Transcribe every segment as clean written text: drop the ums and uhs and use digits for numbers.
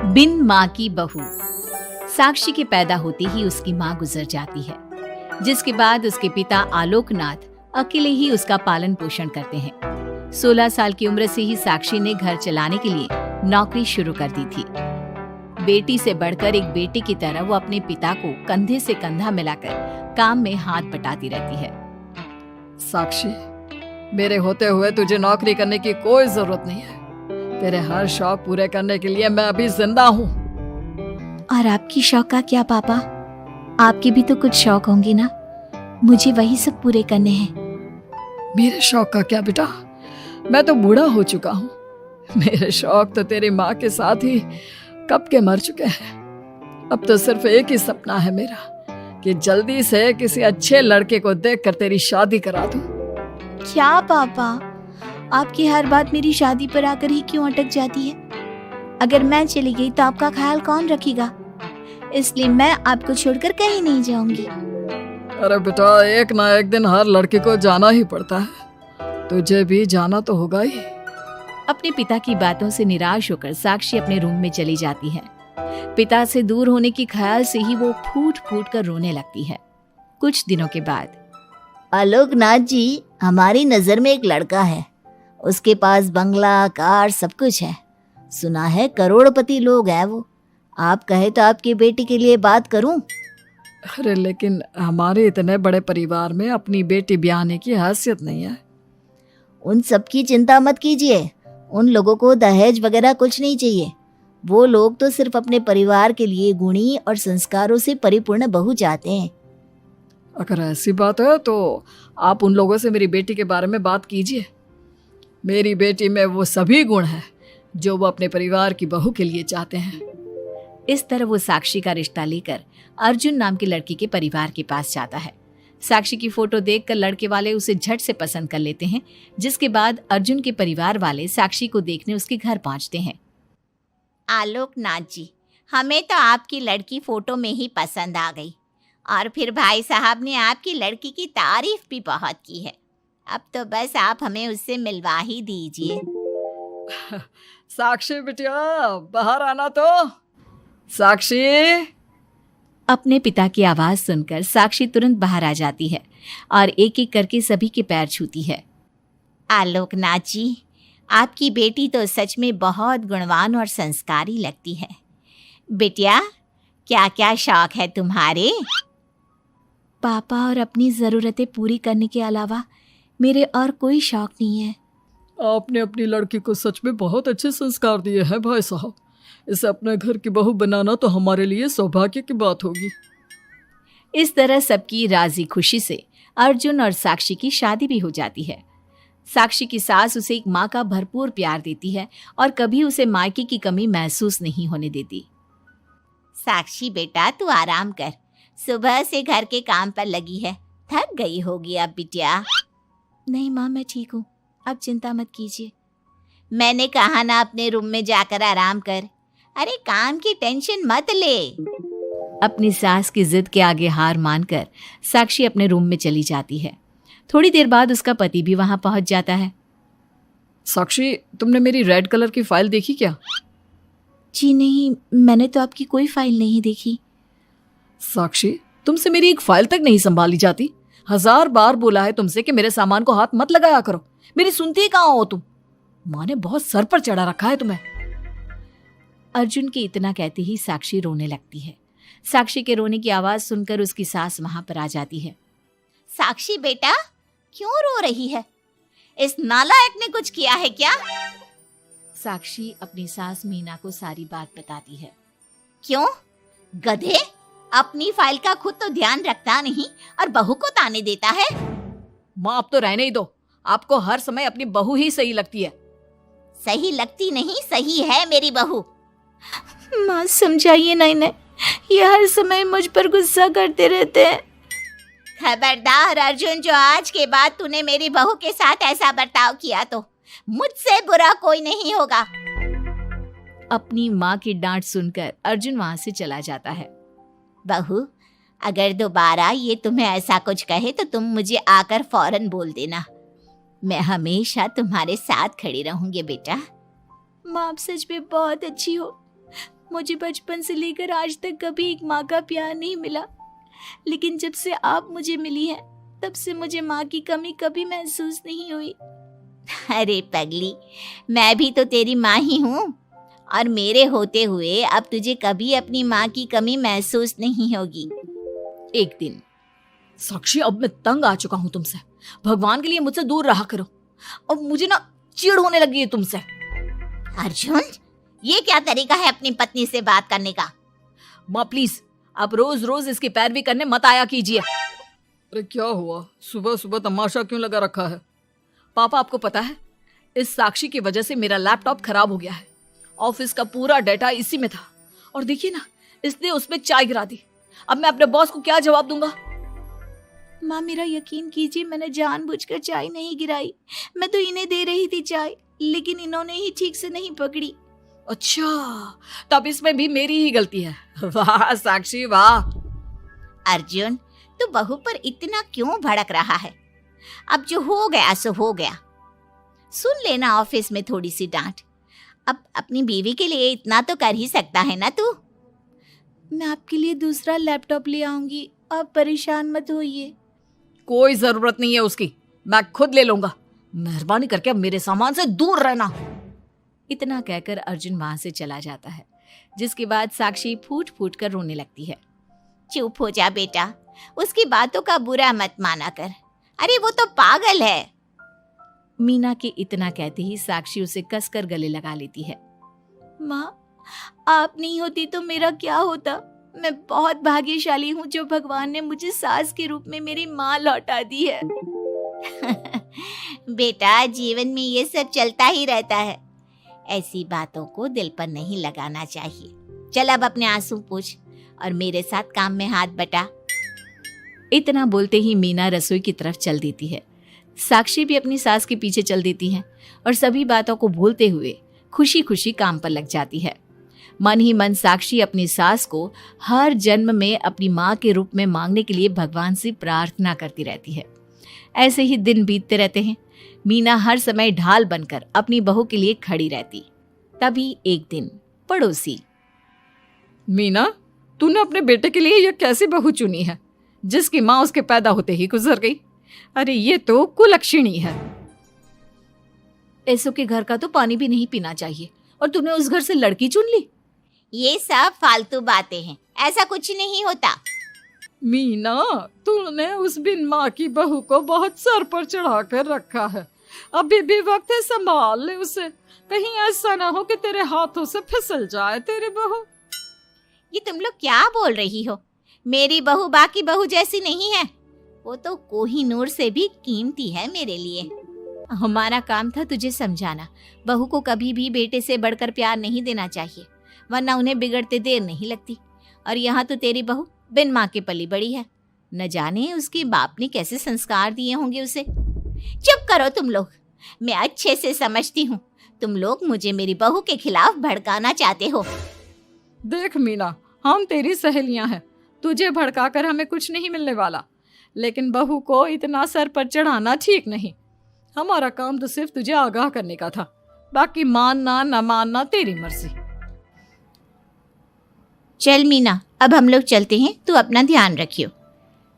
बिन माँ की बहू। साक्षी के पैदा होते ही उसकी माँ गुजर जाती है, जिसके बाद उसके पिता आलोकनाथ अकेले ही उसका पालन पोषण करते हैं। 16 साल की उम्र से ही साक्षी ने घर चलाने के लिए नौकरी शुरू कर दी थी। बेटी से बढ़कर एक बेटी की तरह वो अपने पिता को कंधे से कंधा मिलाकर काम में हाथ बटाती रहती है। साक्षी, मेरे होते हुए तुझे नौकरी करने की कोई जरूरत नहीं है। तेरे हर शौक पूरे करने के लिए मैं अभी जिंदा हूँ। और आपकी शौक का क्या पापा? आपके भी तो कुछ शौक होंगे ना? मुझे वही सब पूरे करने हैं। मेरे शौक का क्या बेटा, मैं तो बूढ़ा हो चुका हूँ। मेरे शौक तो तेरी माँ के साथ ही कब के मर चुके हैं। अब तो सिर्फ एक ही सपना है मेरा कि जल्दी से किसी अच्छे लड़के को देखकर तेरी शादी करा दूं। क्या पापा, आपकी हर बात मेरी शादी पर आकर ही क्यों अटक जाती है? अगर मैं चली गई तो आपका ख्याल कौन रखेगा? इसलिए मैं आपको छोड़कर कहीं नहीं जाऊंगी। अरे बेटा, एक ना एक दिन हर लड़के को जाना ही पड़ता है। तुझे भी जाना तो होगा ही। अपने पिता की बातों से निराश होकर साक्षी अपने रूम में चली जाती है। पिता से दूर होने के ख्याल से ही वो फूट फूट कर रोने लगती है। कुछ दिनों के बाद, आलोकनाथ जी, हमारी नजर में एक लड़का है। उसके पास बंगला, कार, सब कुछ है। सुना है करोड़पति लोग हैं वो। आप कहे तो आपकी बेटी के लिए बात करूं? अरे लेकिन हमारे इतने बड़े परिवार में अपनी बेटी ब्याहने की हैसियत नहीं है। उन सब की चिंता मत कीजिए। उन लोगों को दहेज वगैरह कुछ नहीं चाहिए। वो लोग तो सिर्फ अपने परिवार के लिए गुणी और संस्कारों से परिपूर्ण बहू चाहते हैं। अगर ऐसी बात है तो आप उन लोगों से मेरी बेटी के बारे में बात कीजिए। मेरी बेटी में वो सभी गुण हैं जो वो अपने परिवार की बहू के लिए चाहते हैं। इस तरह वो साक्षी का रिश्ता लेकर अर्जुन नाम की लड़की के परिवार के पास जाता है। साक्षी की फोटो देखकर लड़के वाले उसे झट से पसंद कर लेते हैं, जिसके बाद अर्जुन के परिवार वाले साक्षी को देखने उसके घर पहुंचते हैं। आलोकनाथ जी, हमें तो आपकी लड़की फोटो में ही पसंद आ गई और फिर भाई साहब ने आपकी लड़की की तारीफ भी बहुत की है। अब तो बस आप हमें उससे मिलवा ही दीजिए। साक्षी बिटिया, बाहर आना तो। साक्षी। अपने पिता की आवाज सुनकर साक्षी तुरंत बाहर आ जाती है और एक एक करके सभी के पैर छूती है। आलोकनाथ जी, आपकी बेटी तो सच में बहुत गुणवान और संस्कारी लगती है। बिटिया, क्या क्या शौक है तुम्हारे? पापा, और अपनी ज़रूरतें पूरी करने के अलावा मेरे और कोई शौक नहीं है। आपने अपनी लड़की को सच में बहुत अच्छे संस्कार दिए हैं भाई साहब। इसे अपने घर की बहू बनाना तो हमारे लिए सौभाग्य की बात होगी। इस तरह सबकी राजी खुशी से अर्जुन और साक्षी की शादी भी हो जाती है। साक्षी की सास उसे एक माँ का भरपूर प्यार देती है और कभी उसे मायके की कमी महसूस नहीं होने देती। साक्षी बेटा, तू आराम कर। सुबह से घर के काम पर लगी है, थक गई होगी अब बिटिया। नहीं माँ, मैं ठीक हूँ, आप चिंता मत कीजिए। मैंने कहा ना, अपने रूम में जाकर आराम कर। अरे काम की टेंशन मत ले। अपनी सास की जिद के आगे हार मानकर साक्षी अपने रूम में चली जाती है। थोड़ी देर बाद उसका पति भी वहां पहुंच जाता है। साक्षी, तुमने मेरी रेड कलर की फाइल देखी क्या? जी नहीं, मैंने तो आपकी कोई फाइल नहीं देखी। साक्षी, तुमसे मेरी एक फाइल तक नहीं संभाली जाती। 1000 बार बोला है तुमसे कि मेरे सामान को हाथ मत लगाया करो। मेरी सुनती ही कहाँ हो तुम? माँ ने बहुत सर पर चढ़ा रखा है तुम्हें। अर्जुन के इतना कहते ही साक्षी रोने लगती है। साक्षी के रोने की आवाज सुनकर उसकी सास वहां पर आ जाती है। साक्षी बेटा, क्यों रो रही है? इस नालायक ने कुछ किया है क्या? साक्षी अपनी सास मीना को सारी बात बताती है। क्यों? गधे, अपनी फाइल का खुद तो ध्यान रखता नहीं और बहू को ताने देता है। माँ, अब तो रहने ही दो। आपको हर समय अपनी बहू ही सही लगती है। सही लगती नहीं, सही है मेरी बहू। माँ समझाइए ना इन्हें, ये हर समय मुझ पर गुस्सा करते रहते हैं। खबरदार अर्जुन, जो आज के बाद तूने मेरी बहू के साथ ऐसा बर्ताव किया तो मुझसे बुरा कोई नहीं होगा। अपनी माँ की डांट सुनकर अर्जुन वहां से चला जाता है। बहू, अगर दोबारा ये तुम्हें ऐसा कुछ कहे तो तुम मुझे आकर फौरन बोल देना। मैं हमेशा तुम्हारे साथ खड़ी रहूंगी बेटा। माँ, आप सच में बहुत अच्छी हो। मुझे बचपन से लेकर आज तक कभी एक माँ का प्यार नहीं मिला, लेकिन जब से आप मुझे मिली हैं तब से मुझे माँ की कमी कभी महसूस नहीं हुई। अरे पगली, मैं भी तो तेरी माँ ही हूँ, और मेरे होते हुए अब तुझे कभी अपनी माँ की कमी महसूस नहीं होगी। एक दिन, साक्षी अब मैं तंग आ चुका हूँ तुमसे। भगवान के लिए मुझसे दूर रहा करो। अब मुझे ना चिढ़ होने लगी है तुमसे। अर्जुन, ये क्या तरीका है अपनी पत्नी से बात करने का? माँ प्लीज, आप रोज रोज इसकी पैरवी करने मत आया कीजिए। अरे क्या हुआ, सुबह सुबह तमाशा क्यों लगा रखा है? पापा, आपको पता है इस साक्षी की वजह से मेरा लैपटॉप खराब हो गया है। ऑफिस का पूरा डाटा इसी में था, और देखिए ना, इसने उसमें चाय गिरा दी। अब मैं अपने बॉस को क्या जवाब दूंगा? माँ मेरा यकीन कीजिए, मैंने जानबूझकर चाय नहीं गिराई। मैं तो इन्हें दे रही थी चाय, लेकिन इन्होंने ही ठीक से नहीं पकड़ी। अच्छा, तब इसमें भी मेरी ही गलती है। वाह साक्षी वाह। अर्जुन, तू बहू पर इतना क्यों भड़क रहा है? अब जो हो गया सो हो गया। सुन लेना ऑफिस में थोड़ी सी डांट। अब अपनी बीवी के लिए इतना तो कर ही सकता है ना तू। मैं आपके लिए दूसरा लैपटॉप ले आऊंगी, आप परेशान मत होइए। कोई जरूरत नहीं है उसकी, मैं खुद ले लूंगा। मेहरबानी करके अब मेरे सामान से दूर रहना। इतना कहकर अर्जुन वहां से चला जाता है, जिसके बाद साक्षी फूट फूट कर रोने लगती है। चुप हो जा बेटा, उसकी बातों का बुरा मत माना कर। अरे वो तो पागल है। मीना के इतना कहते ही साक्षी उसे कसकर गले लगा लेती है। माँ, आप नहीं होती तो मेरा क्या होता? मैं बहुत भाग्यशाली हूँ जो भगवान ने मुझे सास के रूप में मेरी माँ लौटा दी है। बेटा, जीवन में ये सब चलता ही रहता है, ऐसी बातों को दिल पर नहीं लगाना चाहिए। चल अब अपने आंसू पूछ और मेरे साथ काम में हाथ बटा। इतना बोलते ही मीना रसोई की तरफ चल देती है। साक्षी भी अपनी सास के पीछे चल देती है और सभी बातों को भूलते हुए खुशी खुशी काम पर लग जाती है। मन ही मन साक्षी अपनी सास को हर जन्म में अपनी माँ के रूप में मांगने के लिए भगवान से प्रार्थना करती रहती है। ऐसे ही दिन बीतते रहते हैं। मीना हर समय ढाल बनकर अपनी बहू के लिए खड़ी रहती। तभी एक दिन पड़ोसी, मीना, तूने अपने बेटे के लिए यह कैसी बहू चुनी है जिसकी माँ उसके पैदा होते ही गुजर गई? अरे ये तो कुलक्षणी है। ऐसों के घर का तो पानी भी नहीं पीना चाहिए, और तूने उस घर से लड़की चुन ली। ये सब फालतू बातें हैं, ऐसा कुछ नहीं होता। मीना, तूने उस बिन माँ की बहू को बहुत सर पर चढ़ा कर रखा है। अभी भी वक्त है, संभाल ले उसे। कहीं ऐसा ना हो कि तेरे हाथों से फिसल जाए तेरी बहू। ये तुम लोग क्या बोल रही हो? मेरी बहू बाकी बहू जैसी नहीं है, वो तो कोहिनूर से भी कीमती है मेरे लिए। हमारा काम था तुझे समझाना। बहू को कभी भी बेटे से बढ़कर प्यार नहीं देना चाहिए, वरना उन्हें बिगड़ते देर नहीं लगती। और यहाँ तो तेरी बहू बिन माँ के पली बड़ी है। न जाने उसके बाप ने कैसे संस्कार दिए होंगे उसे। चुप करो तुम लोग। मैं अच्छे से समझती हूँ तुम लोग मुझे मेरी बहू के खिलाफ भड़काना चाहते हो। देख मीना, हम तेरी सहेलियां हैं, तुझे भड़काकर हमें कुछ नहीं मिलने वाला, लेकिन बहू को इतना सर पर चढ़ाना ठीक नहीं। हमारा काम तो सिर्फ तुझे आगाह करने का था, बाकी मानना न मानना तेरी मर्जी। चल मीना, अब हम लोग चलते हैं, तू अपना ध्यान रखियो।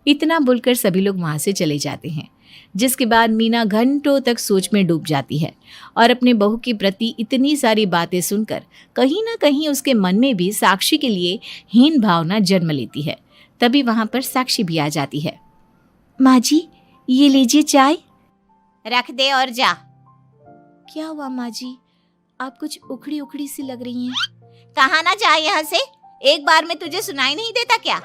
इतना बोलकर सभी लोग वहां से चले जाते हैं, जिसके बाद मीना घंटों तक सोच में डूब जाती है और अपने बहू के प्रति इतनी सारी बातें सुनकर कहीं ना कहीं उसके मन में भी साक्षी के लिए हीन भावना जन्म लेती है। तभी वहां पर साक्षी भी आ जाती है। माँ जी, ये लीजिए चाय। रख दे और जा। क्या हुआ माँ जी, आप कुछ उखड़ी उखड़ी सी लग रही हैं। कहाँ ना जा यहाँ से, एक बार में तुझे सुनाई नहीं देता क्या?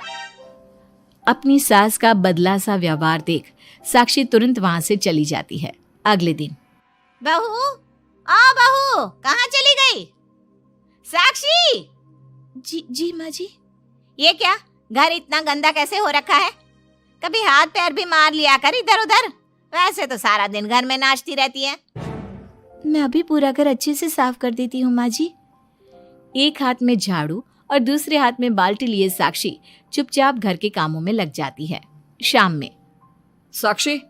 अपनी सास का बदला सा व्यवहार देख साक्षी तुरंत वहां से चली जाती है। अगले दिन, बहू, बहू, कहाँ चली गई? साक्षी! जी माँ जी। ये क्या, घर इतना गंदा कैसे हो रखा है? कभी हाथ पैर भी मार लिया कर इधर उधर। वैसे तो सारा दिन घर में नाचती रहती है। मैं अभी पूरा घर अच्छे से साफ कर देती हूँ माँ जी। एक हाथ में झाड़ू और दूसरे हाथ में बाल्टी लिए साक्षी चुपचाप घर के कामों में लग जाती है। शाम में, साक्षी,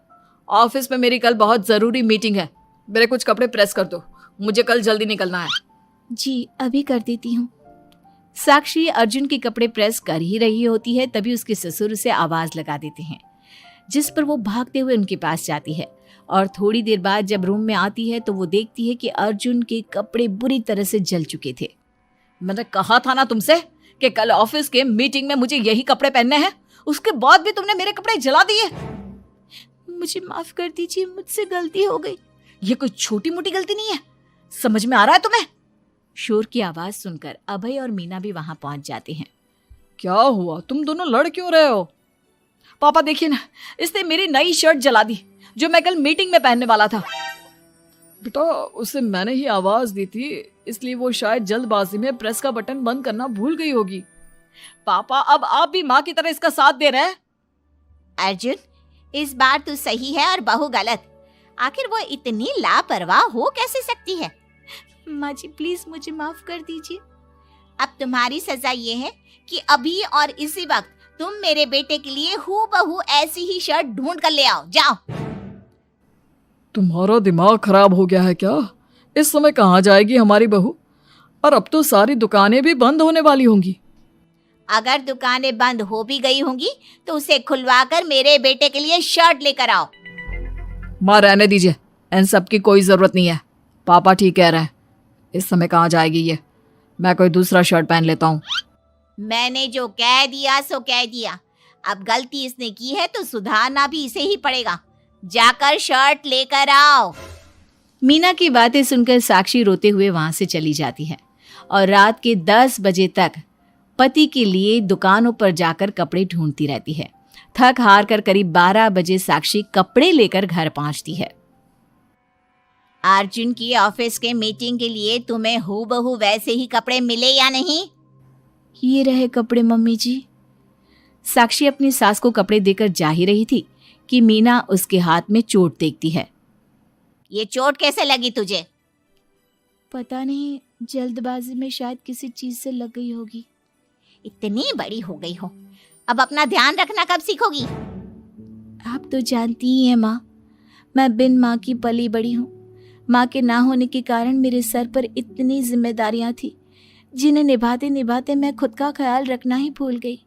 ऑफिस में मेरी कल बहुत जरूरी मीटिंग है, मेरे कुछ कपड़े प्रेस कर दो, मुझे कल जल्दी निकलना है। जी अभी कर देती हूँ। साक्षी अर्जुन के कपड़े प्रेस कर ही रही होती है, तभी उसके ससुर उसे आवाज लगा देते हैं, जिस पर वो भागते हुए उनके पास जाती है। और थोड़ी देर बाद जब रूम में आती है तो वो देखती है कि अर्जुन के कपड़े बुरी तरह से जल चुके थे। मैंने कहा था ना तुमसे कि कल ऑफिस के मीटिंग में मुझे यही कपड़े पहनने हैं, उसके बाद भी तुमने मेरे कपड़े जला दिए। मुझे माफ कर दीजिए, मुझसे गलती हो गई। ये कोई छोटी मोटी गलती नहीं है, समझ में आ रहा है तुम्हें? शोर की आवाज सुनकर अभय और मीना भी वहां पहुंच जाते हैं। क्या हुआ, तुम दोनों लड़ क्यों रहे हो? पापा देखिए ना, इसने मेरी नई शर्ट जला दी जो मैं कल मीटिंग में पहनने वाला था। बेटा उसे मैंने ही आवाज दी थी, इसलिए वो शायद जल्दबाजी में प्रेस का बटन बंद करना भूल गई होगी। पापा अब आप भी माँ की तरह इसका साथ दे रहे हैं। अर्जुन, इस बार तू सही है और बहू गलत। आखिर वो इतनी लापरवाह हो कैसे सकती है? माँ जी प्लीज मुझे माफ कर दीजिए। अब तुम्हारी सजा ये है कि अभी और इसी वक्त तुम मेरे बेटे के लिए हूबहू ऐसी ही शर्ट ढूंढ कर ले आओ। जाओ। तुम्हारा दिमाग खराब हो गया है क्या? इस समय कहाँ जाएगी हमारी बहू? और अब तो सारी दुकानें भी बंद होने वाली होंगी। अगर दुकानें बंद हो भी गई होंगी तो उसे खुलवाकर मेरे बेटे के लिए शर्ट लेकर आओ। माँ रहने दीजिए, इन सब की कोई जरूरत नहीं है। पापा ठीक कह रहे हैं, इस समय कहाँ जाएगी ये? मैं कोई दूसरा शर्ट पहन लेता हूँ। मैंने जो कह दिया सो कह दिया। अब गलती इसने की है तो सुधारना भी इसे ही पड़ेगा। जाकर शर्ट लेकर आओ। मीना की बातें सुनकर साक्षी रोते हुए वहां से चली जाती है और रात के 10 बजे तक पति के लिए दुकानों पर जाकर कपड़े ढूंढती रहती है। थक हार कर करीब 12 बजे साक्षी कपड़े लेकर घर पहुंचती है। अर्जुन की ऑफिस के मीटिंग के लिए तुम्हें हूबहू वैसे ही कपड़े मिले या नहीं? ये रहे कपड़े मम्मी जी। साक्षी अपनी सास को कपड़े देकर जा ही रही थी कि मीना उसके हाथ में चोट देखती है। ये चोट कैसे लगी तुझे? पता नहीं, जल्दबाजी में शायद किसी चीज से लग गई होगी। इतनी बड़ी हो गई हो, अब अपना ध्यान रखना कब सीखोगी? आप तो जानती ही हैं माँ, मैं बिन माँ की पली बड़ी हूँ। माँ के ना होने के कारण मेरे सर पर इतनी जिम्मेदारियां थी जिन्हें निभाते निभाते मैं खुद का ख्याल रखना ही भूल गई।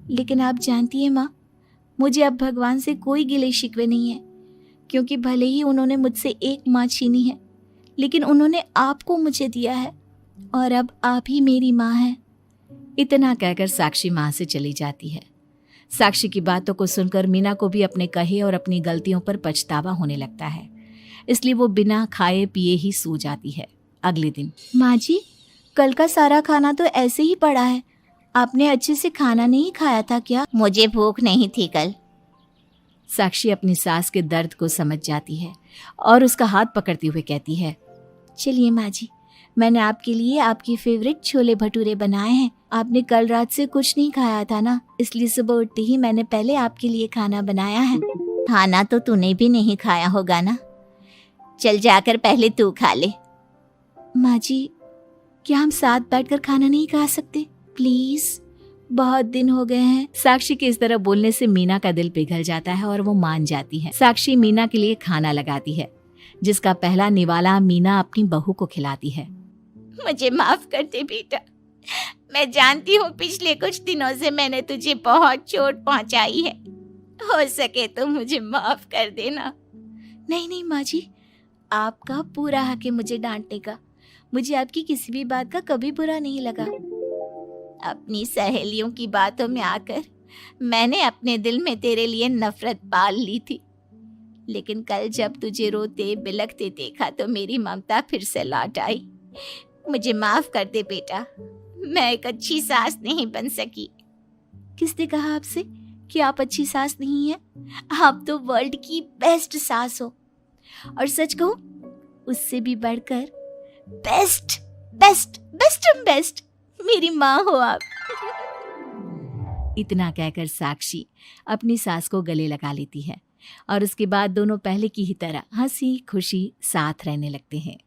लेकिन आप जानती हैं माँ, मुझे अब भगवान से कोई गिले शिकवे नहीं है, क्योंकि भले ही उन्होंने मुझसे एक माँ छीनी है, लेकिन उन्होंने आपको मुझे दिया है और अब आप ही मेरी माँ हैं। इतना कहकर साक्षी माँ से चली जाती है। साक्षी की बातों को सुनकर मीना को भी अपने कहे और अपनी गलतियों पर पछतावा होने लगता है, इसलिए वो बिना खाए पिए ही सो जाती है। अगले दिन, माँ जी कल का सारा खाना तो ऐसे ही पड़ा है, आपने अच्छे से खाना नहीं खाया था क्या? मुझे भूख नहीं थी कल। साक्षी अपनी सास के दर्द को समझ जाती है और उसका हाथ पकड़ते हुए कहती है, चलिए माँ जी, मैंने आपके लिए आपकी फेवरेट छोले भटूरे बनाए हैं। आपने कल रात से कुछ नहीं खाया था ना, इसलिए सुबह उठते ही मैंने पहले आपके लिए खाना बनाया है। खाना तो तूने भी नहीं खाया होगा ना, चल जाकर पहले तू खा ले। माँ जी क्या हम साथ बैठकर खाना नहीं खा सकते प्लीज? बहुत दिन हो गए हैं। साक्षी के इस तरह बोलने से मीना का दिल पिघल जाता है और वो मान जाती है। साक्षी मीना के लिए खाना लगाती है, जिसका पहला निवाला मीना अपनी बहू को खिलाती है। मुझे माफ कर दे बेटा, मैं जानती हूँ पिछले कुछ दिनों से मैंने तुझे बहुत चोट पहुँचाई है, हो सके तो मुझे माफ कर देना। नहीं नहीं माँ जी, आपका पूरा हक है मुझे डांटने का। मुझे आपकी किसी भी बात का कभी बुरा नहीं लगा। अपनी सहेलियों की बातों में आकर मैंने अपने दिल में तेरे लिए नफरत पाल ली थी, लेकिन कल जब तुझे रोते बिलखते देखा तो मेरी ममता फिर से लौट आई। मुझे माफ कर दे बेटा, मैं एक अच्छी सास नहीं बन सकी। किसने कहा आपसे कि आप अच्छी सास नहीं हैं? आप तो वर्ल्ड की बेस्ट सास हो, और सच कहूं उससे भी बढ़कर बेस्ट बेस्ट बेस्ट बेस्ट मेरी माँ हो आप। इतना कहकर साक्षी अपनी सास को गले लगा लेती है और उसके बाद दोनों पहले की ही तरह हंसी खुशी साथ रहने लगते हैं।